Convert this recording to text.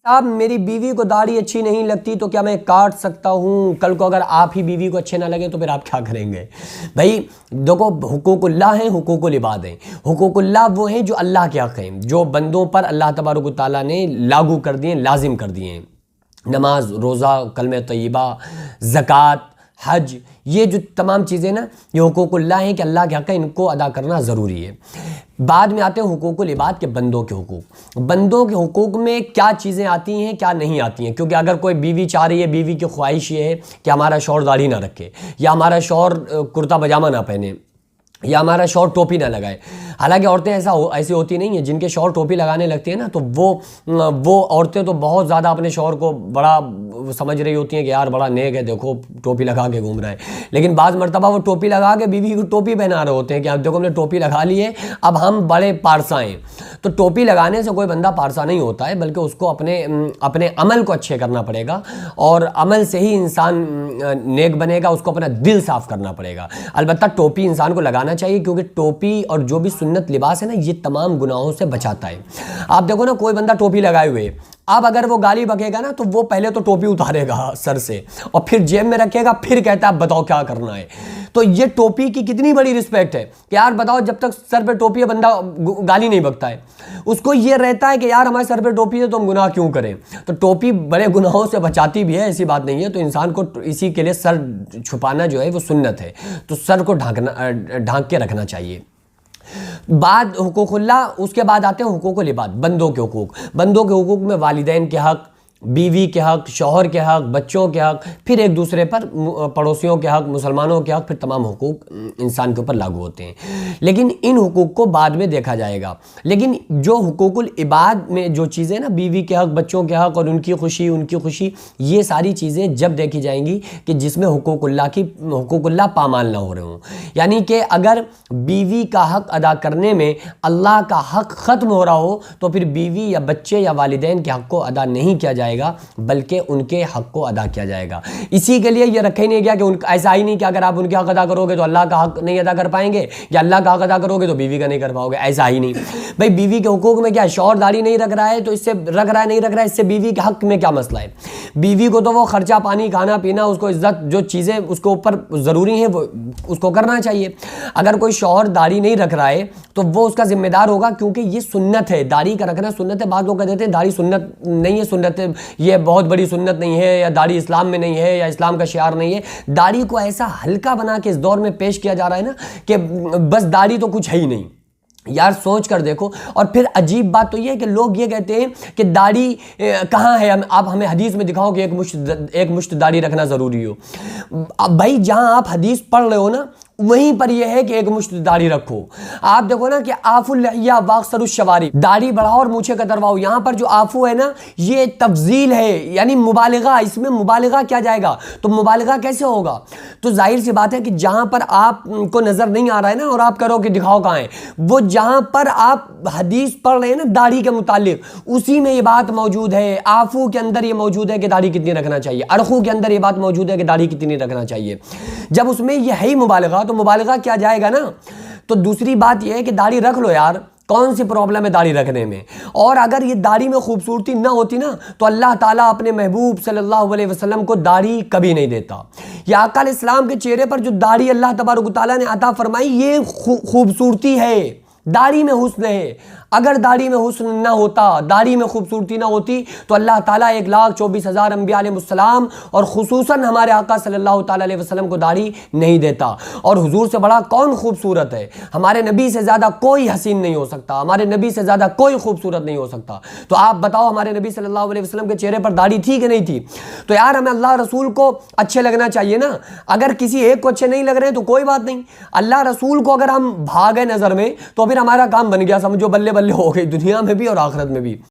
صاحب میری بیوی کو داڑھی اچھی نہیں لگتی تو کیا میں کاٹ سکتا ہوں؟ کل کو اگر آپ ہی بیوی کو اچھے نہ لگے تو پھر آپ کیا کریں گے؟ بھائی دیکھو، حقوق اللہ ہیں، حقوق العباد ہیں۔ حقوق اللہ وہ ہیں جو اللہ کے حق ہیں، جو بندوں پر اللہ تبارک و تعالیٰ نے لاگو کر دیے، لازم کر دیے ہیں۔ نماز، روزہ، کلمہ طیبہ، زکوٰۃ، حج، یہ جو تمام چیزیں نا، یہ حقوق اللہ ہیں کہ اللہ کے حق ہے، ان کو ادا کرنا ضروری ہے۔ بعد میں آتے ہیں حقوق العباد کے، بندوں کے حقوق۔ بندوں کے حقوق میں کیا چیزیں آتی ہیں، کیا نہیں آتی ہیں؟ کیونکہ اگر کوئی بیوی چاہ رہی ہے، بیوی کی خواہش یہ ہے کہ ہمارا شوہر داڑھی نہ رکھے، یا ہمارا شوہر کرتا پاجامہ نہ پہنے، یا ہمارا شوہر ٹوپی نہ لگائے۔ حالانکہ عورتیں ایسی ہوتی نہیں ہیں، جن کے شوہر ٹوپی لگانے لگتے ہیں نا، تو وہ عورتیں تو بہت زیادہ اپنے شوہر کو بڑا سمجھ رہی ہوتی ہیں کہ یار بڑا نیک ہے، دیکھو ٹوپی لگا کے گھوم رہا ہے۔ لیکن بعض مرتبہ وہ ٹوپی لگا کے بیوی کو ٹوپی پہنا رہے ہوتے ہیں کہ اب دیکھو ہم نے ٹوپی لگا لی ہے، اب ہم بڑے پارسا ہیں۔ تو ٹوپی لگانے سے کوئی بندہ پارسا نہیں ہوتا ہے، بلکہ اس کو اپنے عمل کو اچھے کرنا پڑے گا، اور عمل سے ہی انسان نیک بنے گا، اس کو اپنا دل صاف کرنا پڑے گا۔ البتہ ٹوپی انسان کو لگانا چاہیے، کیونکہ ٹوپی اور جو بھی سنت لباس ہے نا، یہ تمام گناہوں سے بچاتا ہے۔ آپ دیکھو نا، کوئی بندہ ٹوپی لگائے ہوئے، اب اگر وہ گالی بکے گا نا، تو وہ پہلے تو ٹوپی اتارے گا سر سے، اور پھر جیب میں رکھے گا، پھر کہتا ہے بتاؤ کیا کرنا ہے۔ تو یہ ٹوپی کی کتنی بڑی رسپیکٹ ہے کہ یار بتاؤ، جب تک سر پہ ٹوپی ہے بندہ گالی نہیں بکتا ہے، اس کو یہ رہتا ہے کہ یار ہمارے سر پہ ٹوپی ہے تو ہم گناہ کیوں کریں۔ تو ٹوپی بڑے گناہوں سے بچاتی بھی ہے، ایسی بات نہیں ہے۔ تو انسان کو اسی کے لیے سر چھپانا جو ہے وہ سنت ہے، تو سر کو ڈھانک کے رکھنا چاہیے۔ بعد حقوق اللہ، اس کے بعد آتے ہیں حقوق العباد، بندوں کے حقوق۔ بندوں کے حقوق میں والدین کے حق، بیوی کے حق، شوہر کے حق، بچوں کے حق، پھر ایک دوسرے پر پڑوسیوں کے حق، مسلمانوں کے حق، پھر تمام حقوق انسان کے اوپر لاگو ہوتے ہیں۔ لیکن ان حقوق کو بعد میں دیکھا جائے گا۔ لیکن جو حقوق العباد میں جو چیزیں نا، بیوی کے حق، بچوں کے حق، اور ان کی خوشی، یہ ساری چیزیں جب دیکھی جائیں گی کہ جس میں حقوق اللہ پامال نہ ہو رہے ہوں۔ یعنی کہ اگر بیوی کا حق ادا کرنے میں اللہ کا حق ختم ہو رہا ہو، تو پھر بیوی یا بچے یا والدین کے حق کو ادا نہیں کیا جائے گا، بلکہ ان کے حق کو ادا کیا جائے گا۔ اسی کے لیے یہ رکھا ہی نہیں گیا کہ ایسا ہی نہیں کہ اگر آپ ان کے حق ادا کرو گے تو اللہ کا حق نہیں ادا کر پائیں گے، یا اللہ کا حق ادا کرو گے تو بیوی کا نہیں کر پاؤ گے، ایسا ہی نہیں۔ بھائی بیوی کے حقوق میں کیا ہے؟ شوہر داڑھی نہیں رکھ رہا ہے تو اس سے رکھ رہا ہے نہیں رکھ رہا ہے، اس سے بیوی کے حق میں کیا مسئلہ ہے؟ بیوی کو تو وہ خرچہ پانی، کھانا پینا، اس کو عزت، جو چیزیں اس کے اوپر ضروری ہیں وہ اس کو کرنا چاہیے۔ اگر کوئی شوہر داڑھی نہیں رکھ رہا ہے تو وہ اس کا ذمہ دار ہوگا، کیونکہ یہ سنت ہے، داڑھی کا رکھنا سنت ہے۔ بعض لوگ کہہ دیتے ہیں داڑھی سنت نہیں ہے، سنت ہے، یہ بہت بڑی سنت نہیں ہے، یا داڑھی اسلام میں نہیں ہے، یا اسلام کا شعار نہیں ہے۔ داڑھی کو ایسا ہلکا بنا کے اس دور میں پیش کیا جا رہا ہے نا کہ بس داڑھی تو کچھ ہے ہی نہیں۔ یار سوچ کر دیکھو۔ اور پھر عجیب بات تو یہ ہے کہ لوگ یہ کہتے ہیں کہ داڑھی کہاں ہے، آپ ہمیں حدیث میں دکھاؤ کہ ایک مشت داڑھی رکھنا ضروری ہو۔ بھائی جہاں آپ حدیث پڑھ رہے ہو نا، وہیں پر یہ ہے کہ ایک مشت داڑھی رکھو۔ آپ دیکھو نا کہ آفو اللحیہ واقصروا الشوارب، داڑھی بڑھاؤ اور مونچھیں کترواؤ۔ یہاں پر جو آفو ہے نا، یہ تفضیل ہے، یعنی مبالغہ، اس میں مبالغہ کیا جائے گا؟ تو مبالغہ کیسے ہوگا؟ تو ظاہر سی بات ہے کہ جہاں پر آپ کو نظر نہیں آ رہا ہے نا، اور آپ کرو کہ دکھاؤ کہاں ہے، وہ جہاں پر آپ حدیث پڑھ رہے ہیں نا داڑھی کے متعلق، اسی میں یہ بات موجود ہے۔ آفو کے اندر یہ موجود ہے کہ داڑھی کتنی رکھنا چاہیے، ارخو کے اندر یہ بات موجود ہے کہ داڑھی کتنی رکھنا چاہیے۔ جب اس میں یہ ہے ہی مبالغہ، تو مبالغہ کیا جائے گا نا۔ تو دوسری بات یہ ہے کہ داڑھی رکھ لو یار، کون سی پرابلم ہے داڑھی رکھنے میں؟ اور اگر یہ داڑھی میں خوبصورتی نہ ہوتی نا، تو اللہ تعالیٰ اپنے محبوب صلی اللہ علیہ وسلم کو داڑھی کبھی نہیں دیتا۔ یا آقا علیہ السلام کے چہرے پر جو داڑھی اللہ تبارک و تعالیٰ نے عطا فرمائی، یہ خوبصورتی ہے، داڑھی میں حسن ہے۔ اگر داڑھی میں حسن نہ ہوتا، داڑھی میں خوبصورتی نہ ہوتی، تو اللہ تعالیٰ 1,24,000 انبیاء علیہ السلام اور خصوصاً ہمارے آقا صلی اللہ تعالیٰ علیہ وسلم کو داڑھی نہیں دیتا۔ اور حضور سے بڑا کون خوبصورت ہے؟ ہمارے نبی سے زیادہ کوئی حسین نہیں ہو سکتا، ہمارے نبی سے زیادہ کوئی خوبصورت نہیں ہو سکتا۔ تو آپ بتاؤ، ہمارے نبی صلی اللہ علیہ وسلم کے چہرے پر داڑھی تھی کہ نہیں تھی؟ تو یار ہمیں اللہ رسول کو اچھے لگنا چاہیے نا۔ اگر کسی ایک کو اچھے نہیں لگ رہے تو کوئی بات نہیں، اللہ رسول کو اگر ہم بھاگے نظر میں تو پھر ہمارا کام بن گیا، سمجھو بلے بلے ہو گئی، دنیا میں بھی اور آخرت میں بھی۔